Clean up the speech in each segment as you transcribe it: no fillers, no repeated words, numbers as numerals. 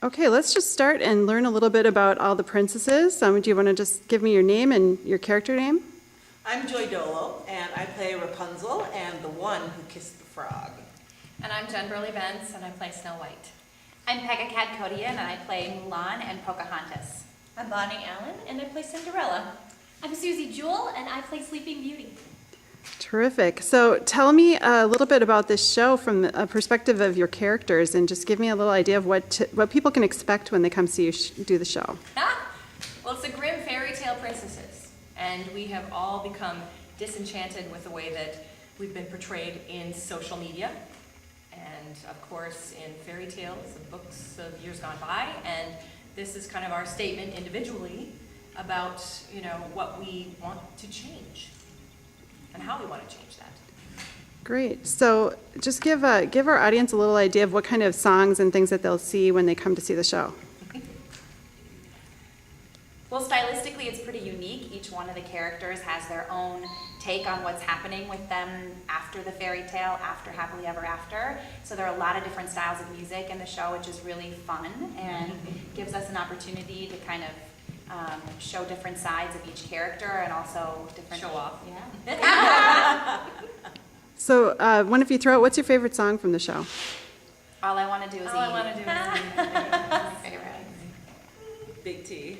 Okay, let's just start and learn a little bit about all the princesses. Do you want to just give me your name and your character name? I'm Joy Dolo, and I play Rapunzel and the one who kissed the frog. And I'm Burleigh-Bentz, and I play Snow White. I'm Pegah Kadkhodaian, and I play Mulan and Pocahontas. I'm Bonni, and I play Cinderella. I'm Suzie, Juul, and I play Sleeping Beauty. Terrific. So tell me a little bit about this show from the perspective of your characters, and just give me a little idea of what people can expect when they come see you do the show. Well, it's a grim fairy tale princesses, and we have all become disenchanted with the way that we've been portrayed in social media, and of course in fairy tales and books of years gone by. And this is kind of our statement individually about, what we want to change and how we want to change that. Great. So just give our audience a little idea of what kind of songs and things that they'll see when they come to see the show. Well, stylistically, it's pretty unique. Each one of the characters has their own take on what's happening with them after the fairy tale, after Happily Ever After. So there are a lot of different styles of music in the show, which is really fun and gives us an opportunity to kind of show different sides of each character and also different... Show off. Yeah. So one of you throw out, what's your favorite song from the show? All I Want to Do Is Eat. All I want to do is My favorite. Big T.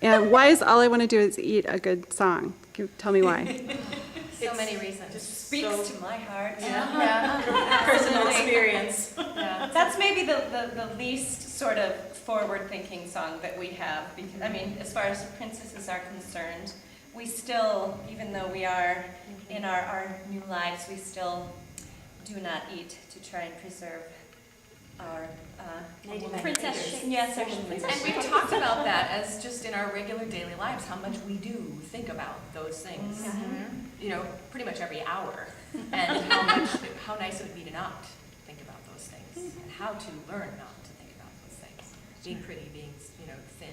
And why is All I Want to Do Is Eat a good song? Tell me why. so many reasons. Just Speaks so to my heart. personal experience. Yeah. That's maybe the least sort of forward-thinking song that we have. Because, as far as princesses are concerned, we still, even though we are in our new lives, we still do not eat to try and preserve our Princess shape. yes, our And we've talked about that as just in our regular daily lives, how much we do think about those things. Pretty much every hour. And how nice it would be to not think about those things. And how to learn not to think about those things. Being pretty, being thin,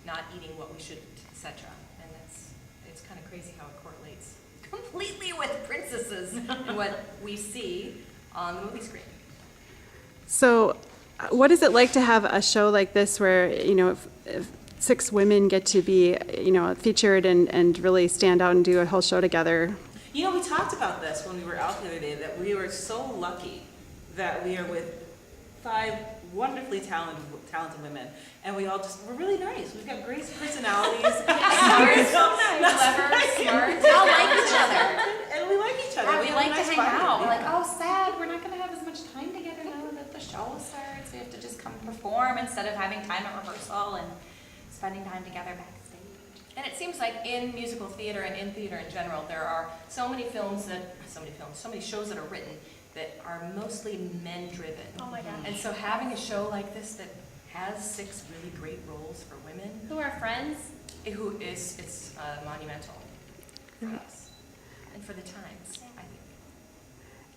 not eating what we shouldn't, etc. And it's kind of crazy how it correlates completely with princesses and what we see on the movie screen. So what is it like to have a show like this where, if 6 women get to be, featured and really stand out and do a whole show together? We talked about this when we were out the other day, that we were so lucky that we are with 5 wonderfully talented women, and we're really nice. We've got great personalities. Clever, smart. We all like each other. And we like each other. Yeah, we have like a to nice hang bond. out. We're like, Yeah. oh, sad, we're not going to have as much time together now that the show starts. We have to just come perform instead of having time at rehearsal and spending time together backstage. And it seems like in musical theater and in theater in general, there are so many shows that are written that are mostly men-driven. Oh my gosh. And so having a show like this that has 6 really great roles for women, Who are friends? it's monumental for us and for the times, I think.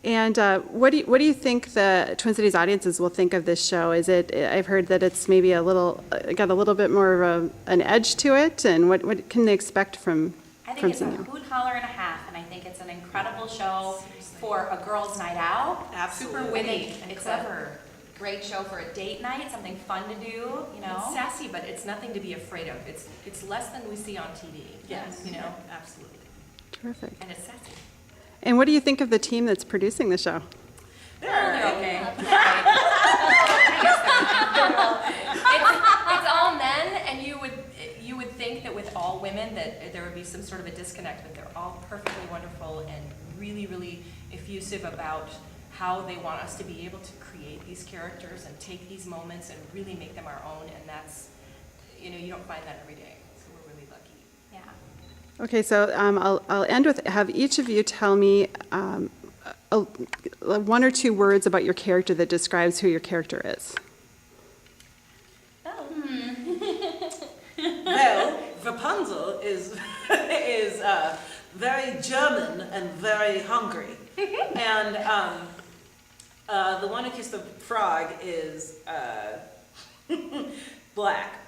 And what do you think the Twin Cities audiences will think of this show? I've heard that it's maybe got a little bit more of an edge to it, and what can they expect from I think it's a seeing you? hoot, holler, and a half, and I think it's an incredible show for a girls' night out. Absolutely. Super witty and It's clever. a great show for a date night, something fun to do, It's sassy, but it's nothing to be afraid of. It's less than we see on TV. Yes. Absolutely. Terrific. And it's sassy. And what do you think of the team that's producing the show? They're all right. Okay. It's all men, and you would think that with all women that there would be some sort of a disconnect, but they're all perfectly wonderful and really, really effusive about how they want us to be able to create these characters and take these moments and really make them our own. And that's, you don't find that every day. So we're really lucky. Yeah. Okay, so I'll end with have each of you tell me 1 or 2 words about your character that describes who your character is. Well, Rapunzel is very German and very hungry, and the one who kissed the frog is black.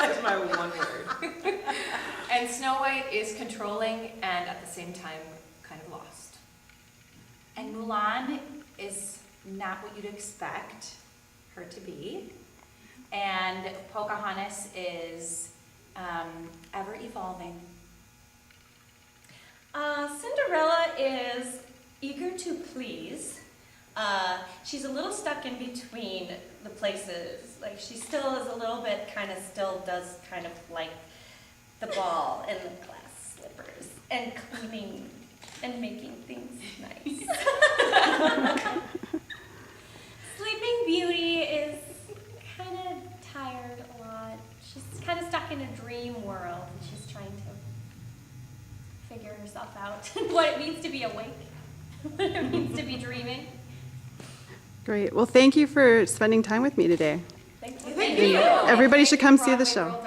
That's my one word. And Snow White is controlling and at the same time kind of lost. Mulan is not what you'd expect her to be. And Pocahontas is ever evolving. Cinderella is eager to please. She's a little stuck in between the places. Like, she still is a little bit still does kind of like the ball and the glass slippers and cleaning and making things nice. Sleeping Beauty is kind of tired a lot. She's kind of stuck in a dream world, and she's trying to figure herself out. What it means to be awake, what it means to be dreaming. Great. Well, thank you for spending time with me today. Thank you. Thank And you. everybody should come see the Broadway show. World